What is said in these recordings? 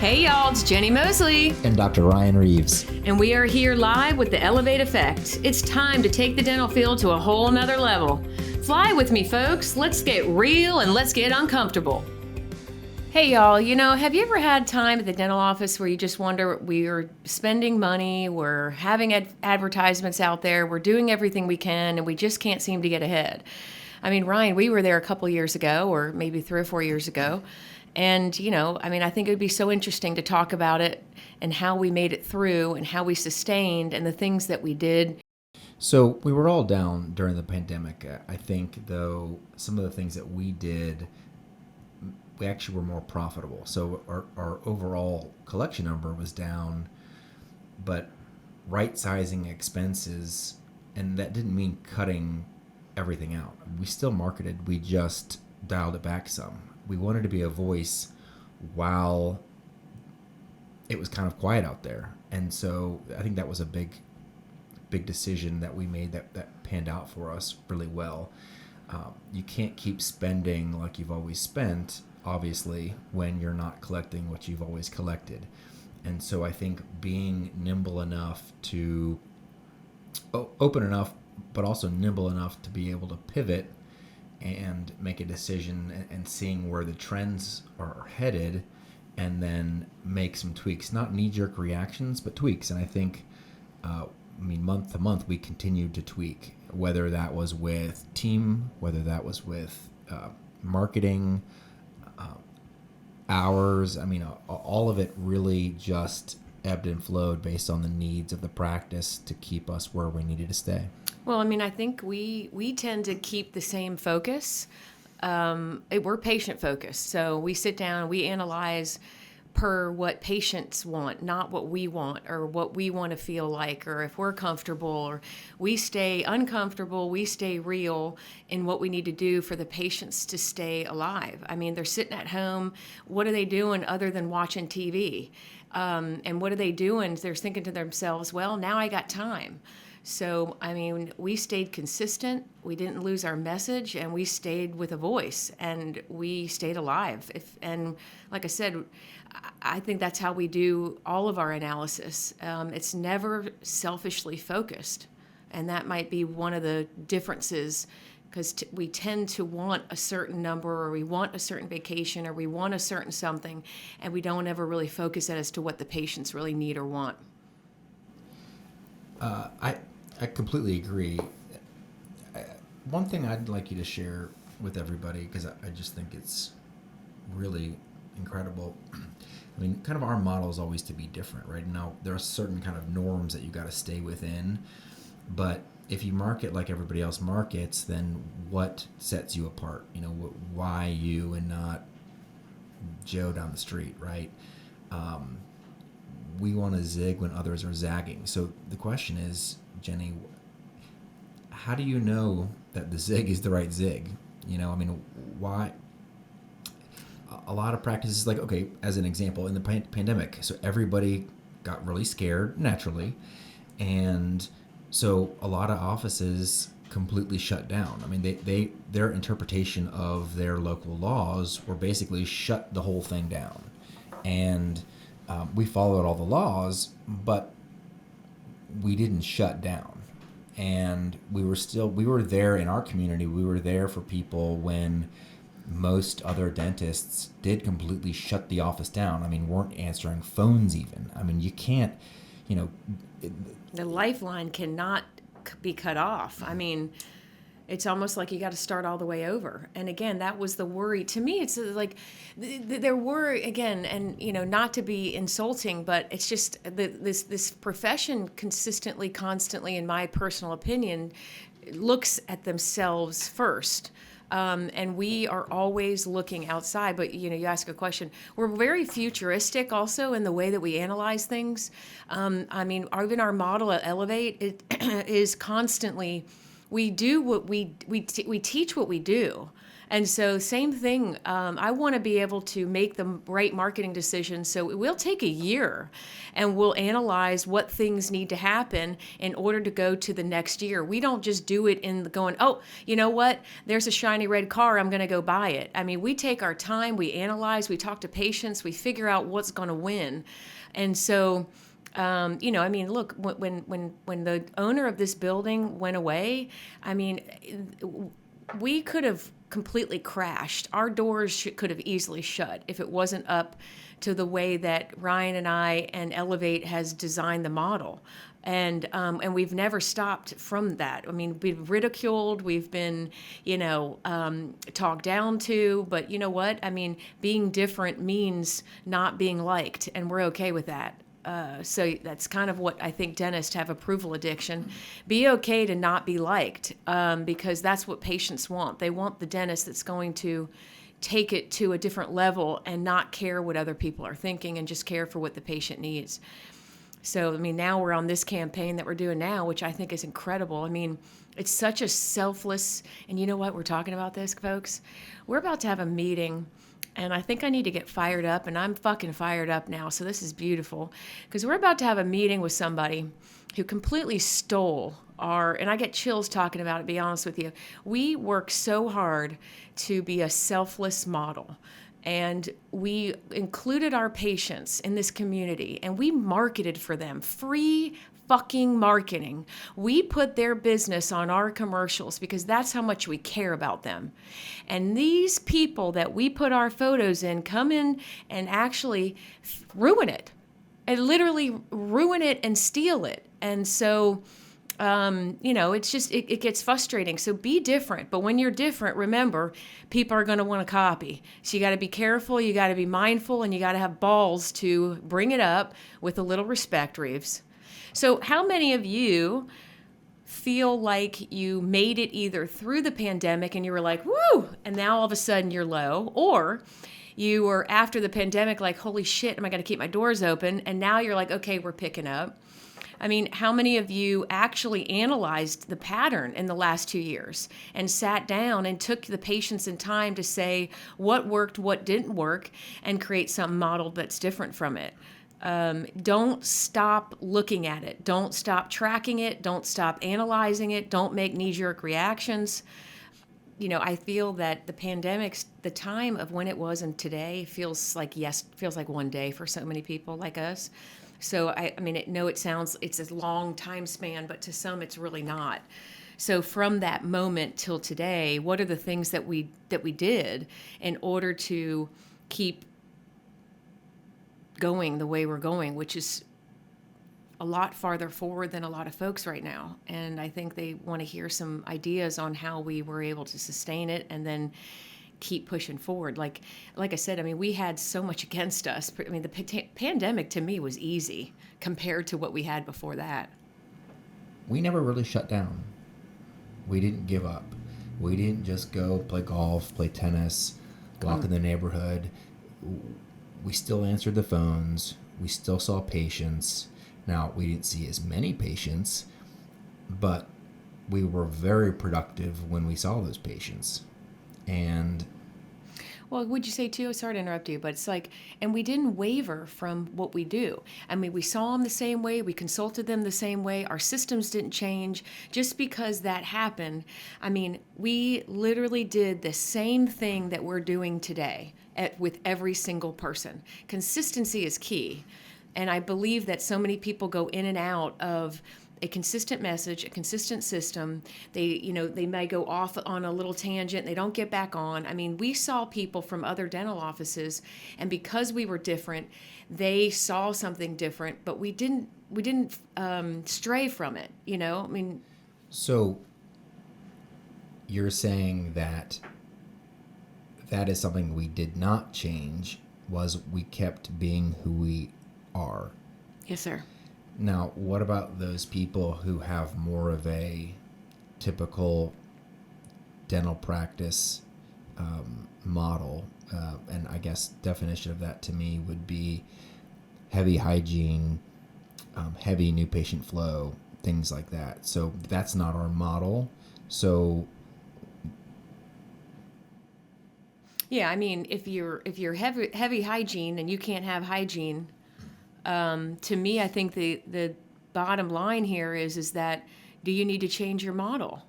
Hey y'all, it's Jenny Mosley. And Dr. Ryan Reeves. And we are here live with the Elevate Effect. It's time to take the dental field to a whole nother level. Fly with me, folks. Let's get real and let's get uncomfortable. Hey y'all, have you ever had time at the dental office where you just wonder, we're spending money, we're having advertisements out there, we're doing everything we can, and we just can't seem to get ahead? I mean, Ryan, we were there a couple years ago, or maybe 3 or 4 years ago. And, I think it would be so interesting to talk about it and how we made it through and how we sustained and the things that we did. So we were all down during the pandemic. I think, though, some of the things that we did, we actually were more profitable. So our overall collection number was down, but right-sizing expenses, and that didn't mean cutting everything out. We still marketed, we just dialed it back some. We wanted to be a voice while it was kind of quiet out there. And so I think that was a big decision that we made that panned out for us really well. You can't keep spending like you've always spent, obviously, when you're not collecting what you've always collected. And so I think being nimble enough to open enough, but also nimble enough to be able to pivot and make a decision and seeing where the trends are headed, and then make some tweaks, not knee-jerk reactions, but tweaks. And I think, month to month, we continued to tweak, whether that was with team, whether that was with marketing, hours. All of it really just ebbed and flowed based on the needs of the practice to keep us where we needed to stay. Well, I think we tend to keep the same focus. We're patient focused. So we sit down, we analyze per what patients want, not what we want or what we want to feel like, or if we're comfortable, or we stay uncomfortable, we stay real in what we need to do for the patients to stay alive. They're sitting at home. What are they doing other than watching TV? And what are they doing? They're thinking to themselves, well, now I got time. So, we stayed consistent, we didn't lose our message, and we stayed with a voice, and we stayed alive. And like I said, I think that's how we do all of our analysis. It's never selfishly focused, and that might be one of the differences, because we tend to want a certain number, or we want a certain vacation, or we want a certain something, and we don't ever really focus as to what the patients really need or want. I completely agree. One thing I'd like you to share with everybody, because I just think it's really incredible. Kind of our model is always to be different, right? Now, there are certain kind of norms that you got to stay within, but if you market like everybody else markets, then what sets you apart? Why you and not Joe down the street, right? We want to zig when others are zagging. So the question is, Jenny, how do you know that the zig is the right zig? Why? A lot of practices, like, okay, as an example, in the pandemic, so everybody got really scared naturally, and so a lot of offices completely shut down. Their interpretation of their local laws were basically shut the whole thing down, and we followed all the laws, but we didn't shut down. And we were there in our community. We were there for people when most other dentists did completely shut the office down. Weren't answering phones even. You can't, the lifeline cannot be cut off. It's almost like you got to start all the way over. And again, that was the worry. To me, it's like there were, again, and not to be insulting, but it's just this profession consistently, constantly, in my personal opinion, looks at themselves first. And we are always looking outside. But, you ask a question. We're very futuristic also in the way that we analyze things. Even our model at Elevate, it is constantly, we do what we teach what we do. And so same thing, I want to be able to make the right marketing decisions. So we'll take a year and we'll analyze what things need to happen in order to go to the next year. We don't just do it in the going, oh, you know what? There's a shiny red car. I'm going to go buy it. I mean, we take our time, we analyze, we talk to patients, we figure out what's going to win. And so, you know, I mean, look, when the owner of this building went away, I mean, we could have completely crashed. Our doors could have easily shut if it wasn't up to the way that Ryan and I and Elevate has designed the model. And we've never stopped from that. I mean, we've been ridiculed, we've been, you know, talked down to, but you know what? I mean, being different means not being liked, and we're okay with that. So that's kind of what I think dentists have, approval addiction. Be okay to not be liked, because that's what patients want. They want the dentist that's going to take it to a different level and not care what other people are thinking and just care for what the patient needs. So, I mean, now we're on this campaign that we're doing now, which I think is incredible. I mean, it's such a selfless, and you know what? We're talking about this, folks. We're about to have a meeting. And I think I need to get fired up, and I'm fucking fired up now. So this is beautiful, because we're about to have a meeting with somebody who completely stole and I get chills talking about it, to be honest with you. We work so hard to be a selfless model. And we included our patients in this community, and we marketed for them free fucking marketing. We put their business on our commercials because that's how much we care about them. And these people that we put our photos in come in and actually ruin it, and literally ruin it and steal it. And so, you know, it's just, it gets frustrating. So be different. But when you're different, remember, people are going to want to copy. So you got to be careful, you got to be mindful, and you got to have balls to bring it up with a little respect, Reeves. So how many of you feel like you made it either through the pandemic and you were like, woo, and now all of a sudden you're low, or you were after the pandemic like, holy shit, am I going to keep my doors open? And now you're like, okay, we're picking up. I mean, how many of you actually analyzed the pattern in the last 2 years and sat down and took the patience and time to say what worked, what didn't work, and create some model that's different from it? Don't stop looking at it. Don't stop tracking it. Don't stop analyzing it. Don't make knee-jerk reactions. You know, I feel that the pandemic's, the time of when it was and today feels like one day for so many people like us. So I mean, it's a long time span, but to some it's really not. So from that moment till today, what are the things that we did in order to keep going the way we're going, which is a lot farther forward than a lot of folks right now. And I think they want to hear some ideas on how we were able to sustain it and then keep pushing forward. Like I said, I mean, we had so much against us. I mean, the pandemic to me was easy compared to what we had before that. We never really shut down. We didn't give up. We didn't just go play golf, play tennis, walk in the neighborhood. We still answered the phones. We still saw patients. Now, we didn't see as many patients, but we were very productive when we saw those patients. And well, would you say too, sorry to interrupt you, but it's like, and we didn't waver from what we do. I mean, we saw them the same way, we consulted them the same way, our systems didn't change. Just because that happened, I mean, we literally did the same thing that we're doing today with every single person. Consistency is key. And I believe that so many people go in and out of a consistent message, a consistent system. They may go off on a little tangent. They don't get back on. I mean, we saw people from other dental offices, and because we were different, they saw something different, but we didn't stray from it, you know? I mean, so you're saying that is something we did not change, was we kept being who we are. Yes, sir. Now, what about those people who have more of a typical dental practice model? And I guess definition of that to me would be heavy hygiene, heavy new patient flow, things like that. So that's not our model. So Yeah, I mean, if you're heavy hygiene and you can't have hygiene, to me, I think the bottom line here is that do you need to change your model,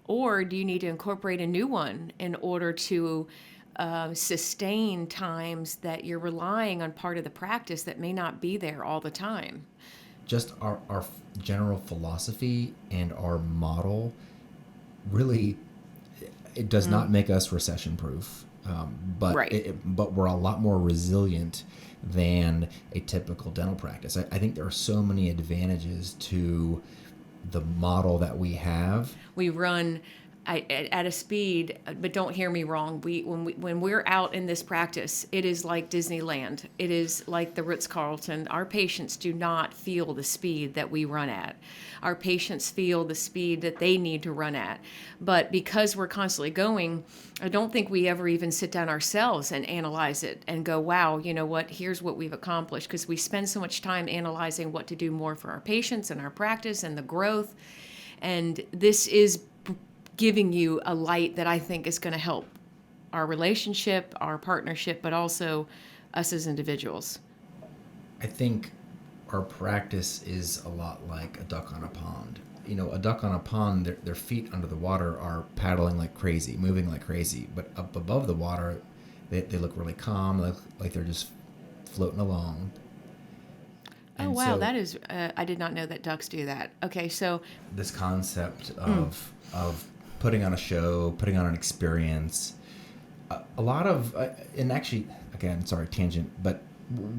or do you need to incorporate a new one in order to sustain times that you're relying on part of the practice that may not be there all the time? just our general philosophy and our model really, it does not make us recession proof, Right. but we're a lot more resilient than a typical dental practice. I think there are so many advantages to the model that we have. We run at a speed, but don't hear me wrong. When we're out in this practice, it is like Disneyland. It is like the Ritz-Carlton. Our patients do not feel the speed that we run at. Our patients feel the speed that they need to run at. But because we're constantly going, I don't think we ever even sit down ourselves and analyze it and go, wow, you know what, here's what we've accomplished. Because we spend so much time analyzing what to do more for our patients and our practice and the growth. And this is giving you a light that I think is going to help our relationship, our partnership, but also us as individuals. I think our practice is a lot like a duck on a pond. You know, a duck on a pond, their feet under the water are paddling like crazy, moving like crazy. But up above the water, they look really calm, like they're just floating along. Oh, And wow, so that is, I did not know that ducks do that. Okay, so, this concept of putting on a show, putting on an experience, a lot of, and actually, again, sorry, tangent, but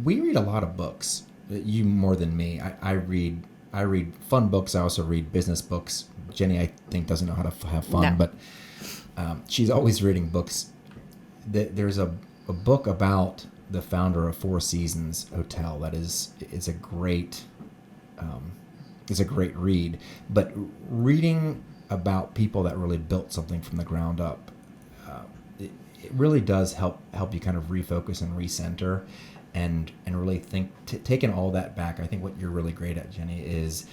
we read a lot of books. You more than me. I read fun books. I also read business books. Jenny, I think, doesn't know how to have fun, No. but she's always reading books. There's a book about the founder of Four Seasons Hotel that is a great read. But reading about people that really built something from the ground up, it really does help you kind of refocus and recenter, and really think, taking all that back. I think what you're really great at, Jenny, is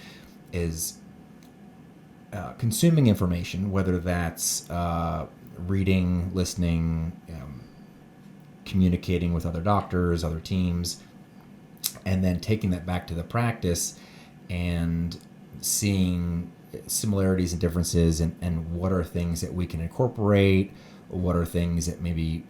consuming information, whether that's reading, listening, communicating with other doctors, other teams, and then taking that back to the practice and seeing similarities and differences, and what are things that we can incorporate, what are things that maybe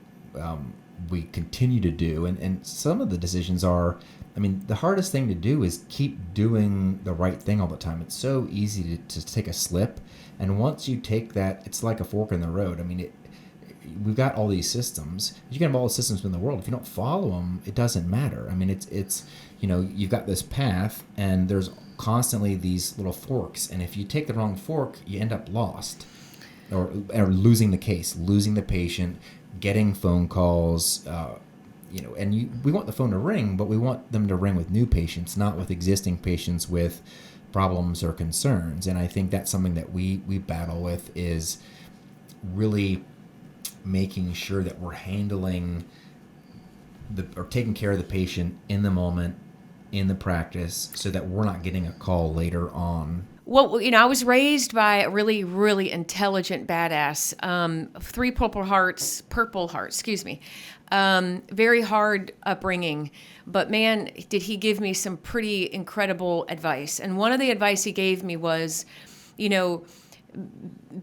we continue to do. And some of the decisions are, I mean, the hardest thing to do is keep doing the right thing all the time. It's so easy to take a slip. And once you take that, it's like a fork in the road. I mean, we've got all these systems. You can have all the systems in the world. If you don't follow them, it doesn't matter. I mean, it's you've got this path, and there's constantly these little forks. And if you take the wrong fork, you end up lost, or losing the case, losing the patient, getting phone calls. We want the phone to ring, but we want them to ring with new patients, not with existing patients with problems or concerns. And I think that's something that we battle with, is really making sure that we're handling or taking care of the patient in the moment, in the practice, so that we're not getting a call later on. Well, I was raised by a really, really intelligent badass. 3 Purple Hearts, excuse me. Very hard upbringing, but man, did he give me some pretty incredible advice. And one of the advice he gave me was,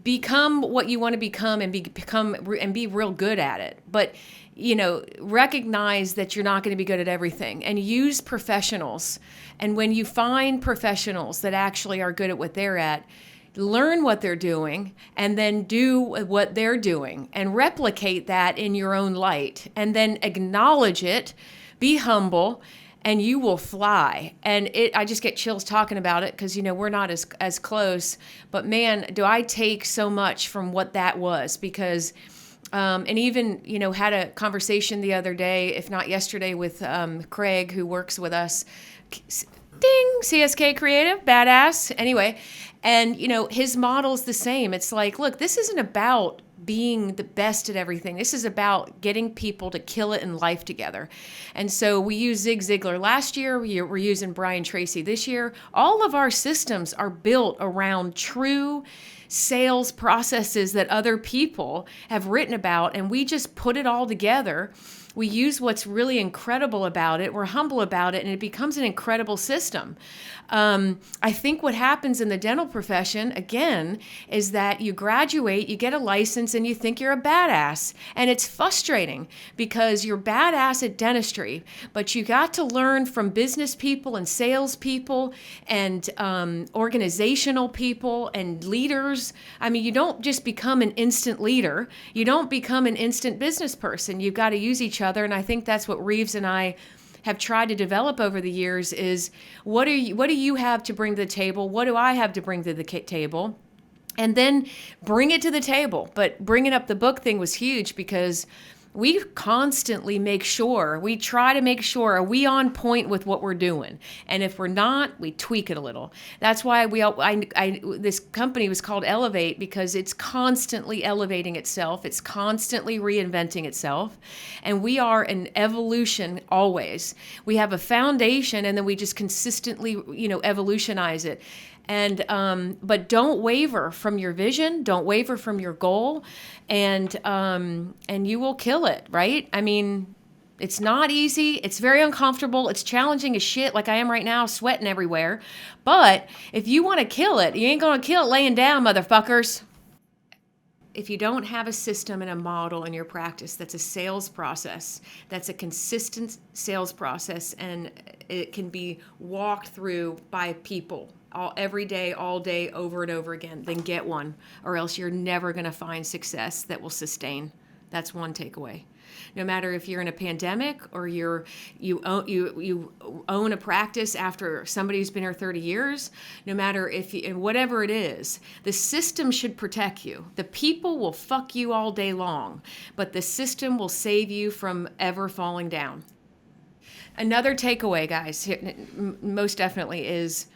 become what you want to become, and be real good at it. But recognize that you're not going to be good at everything, and use professionals. And when you find professionals that actually are good at what they're at, learn what they're doing, and then do what they're doing, and replicate that in your own light, and then acknowledge it, be humble, and you will fly. And I just get chills talking about it, because we're not as close, but man, do I take so much from what that was. Because and even had a conversation the other day, if not yesterday, with Craig, who works with us. Ding, CSK Creative, badass. Anyway, and his model's the same. It's like, look, this isn't about being the best at everything. This is about getting people to kill it in life together. And so we use Zig Ziglar last year. We're using Brian Tracy this year. All of our systems are built around true sales processes that other people have written about, and we just put it all together. We use what's really incredible about it. We're humble about it, and it becomes an incredible system. I think what happens in the dental profession, again, is that you graduate, you get a license, and you think you're a badass. And it's frustrating because you're badass at dentistry, but you got to learn from business people and sales people and organizational people and leaders. I mean, you don't just become an instant leader. You don't become an instant business person. You've got to use each other. And I think that's what Reeves and I have tried to develop over the years is what do you have to bring to the table? What do I have to bring to the table? And then bring it to the table. But bringing up the book thing was huge because we constantly try to make sure, are we on point with what we're doing? And if we're not, we tweak it a little. That's why this company was called Elevate, because it's constantly elevating itself. It's constantly reinventing itself. And we are an evolution always. We have a foundation and then we just consistently, evolutionize it. And but don't waver from your vision. Don't waver from your goal, and you will kill it. Right? I mean, it's not easy. It's very uncomfortable. It's challenging as shit, like I am right now, sweating everywhere. But if you want to kill it, you ain't gonna kill it laying down, motherfuckers. If you don't have a system and a model in your practice that's a sales process, that's a consistent sales process, and it can be walked through by people every day, all day, over and over again, then get one, or else you're never going to find success that will sustain. That's one takeaway. No matter if you're in a pandemic or you own a practice after somebody who's been here 30 years, no matter whatever it is, the system should protect you. The people will fuck you all day long, but the system will save you from ever falling down. Another takeaway, guys, most definitely is,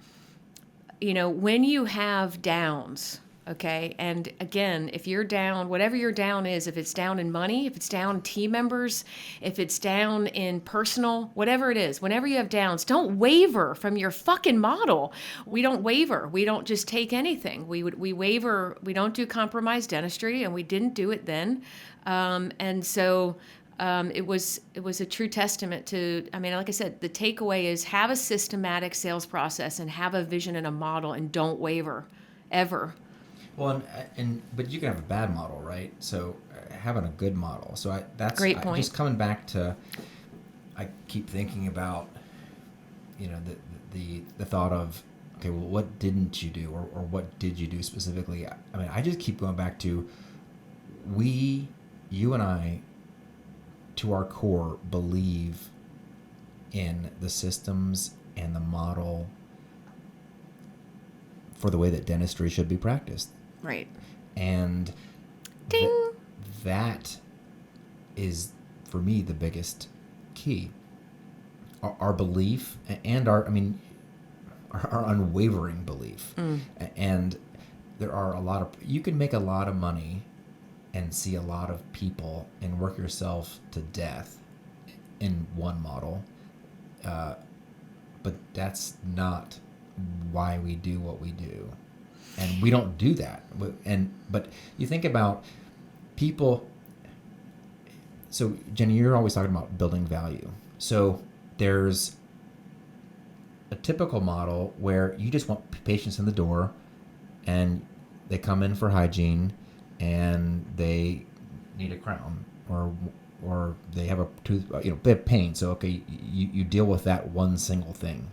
when you have downs, okay, and again, if you're down, whatever your down is, if it's down in money, if it's down in team members, if it's down in personal, whatever it is, whenever you have downs, don't waver from your fucking model. We don't waver. We don't just take anything. We waver. We don't do compromised dentistry, and we didn't do it then. And so it was a true testament to, like I said, the takeaway is have a systematic sales process and have a vision and a model and don't waver ever. Well, but you can have a bad model, right? So having a good model. So that's great point. Just coming back to, I keep thinking about, the thought of, okay, well, what didn't you do, or what did you do specifically? I just keep going back to, you and I, to our core, believe in the systems and the model for the way that dentistry should be practiced. Right. And Ding. That is, for me, the biggest key. Our belief and our unwavering belief. And there are you can make a lot of money and see a lot of people and work yourself to death in one model. But that's not why we do what we do. And we don't do that. But you think about people. So Jenny, you're always talking about building value. So there's a typical model where you just want patients in the door and they come in for hygiene and they need a crown or they have a tooth, they have pain. So, okay, you deal with that one single thing.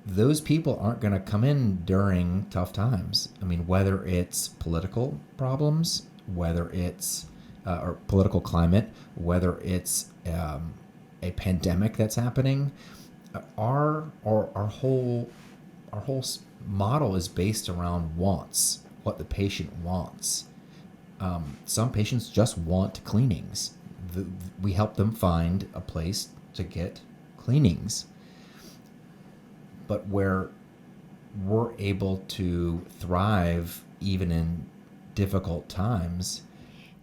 Those people aren't going to come in during tough times. Whether it's political problems, whether it's or political climate, whether it's a pandemic that's happening, our whole model is based around wants, what the patient wants. Some patients just want cleanings. We help them find a place to get cleanings. But where we're able to thrive even in difficult times.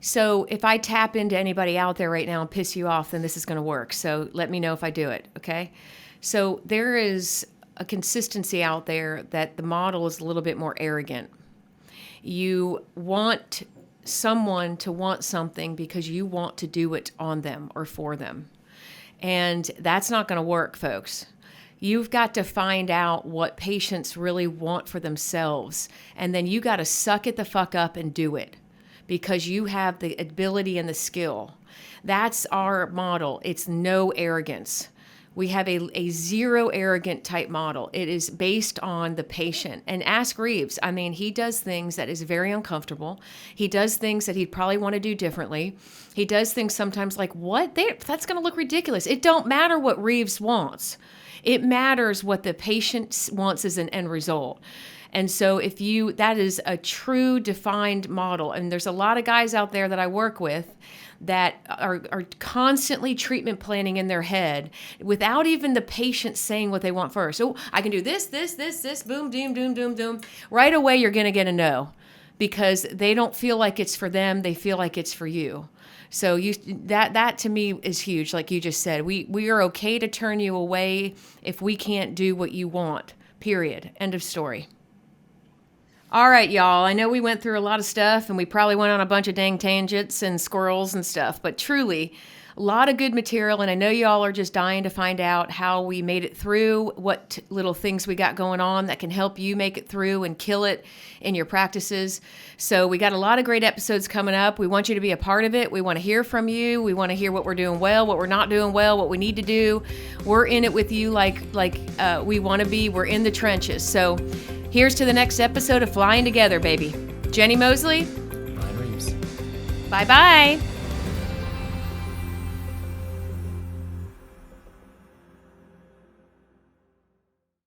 So if I tap into anybody out there right now and piss you off, then this is going to work. So let me know if I do it, okay? So there is a consistency out there that the model is a little bit more arrogant. You want someone to want something because you want to do it on them or for them. And that's not going to work, folks. You've got to find out what patients really want for themselves. And then you got to suck it the fuck up and do it because you have the ability and the skill. That's our model. It's no arrogance. We have a zero arrogant type model. It is based on the patient. And ask Reeves. I mean, he does things that is very uncomfortable. He does things that he'd probably want to do differently. He does things sometimes like, what? That's going to look ridiculous. It don't matter what Reeves wants. It matters what the patient wants as an end result. And so that is a true defined model. And there's a lot of guys out there that I work with that are constantly treatment planning in their head without even the patient saying what they want first. Oh, I can do this, boom, doom, doom, doom, doom. Right away, you're going to get a no because they don't feel like it's for them. They feel like it's for you. So that to me is huge. Like you just said, we are okay to turn you away if we can't do what you want, period. End of story. All right, y'all. I know we went through a lot of stuff and we probably went on a bunch of dang tangents and squirrels and stuff, but truly a lot of good material. And I know y'all are just dying to find out how we made it through, what little things we got going on that can help you make it through and kill it in your practices. So we got a lot of great episodes coming up. We want you to be a part of it. We want to hear from you. We want to hear what we're doing well, what we're not doing well, what we need to do. We're in it with you like we want to be. We're in the trenches. So here's to the next episode of Flying Together, baby. Jenny Mosley. Ryan Reeves. Bye-bye.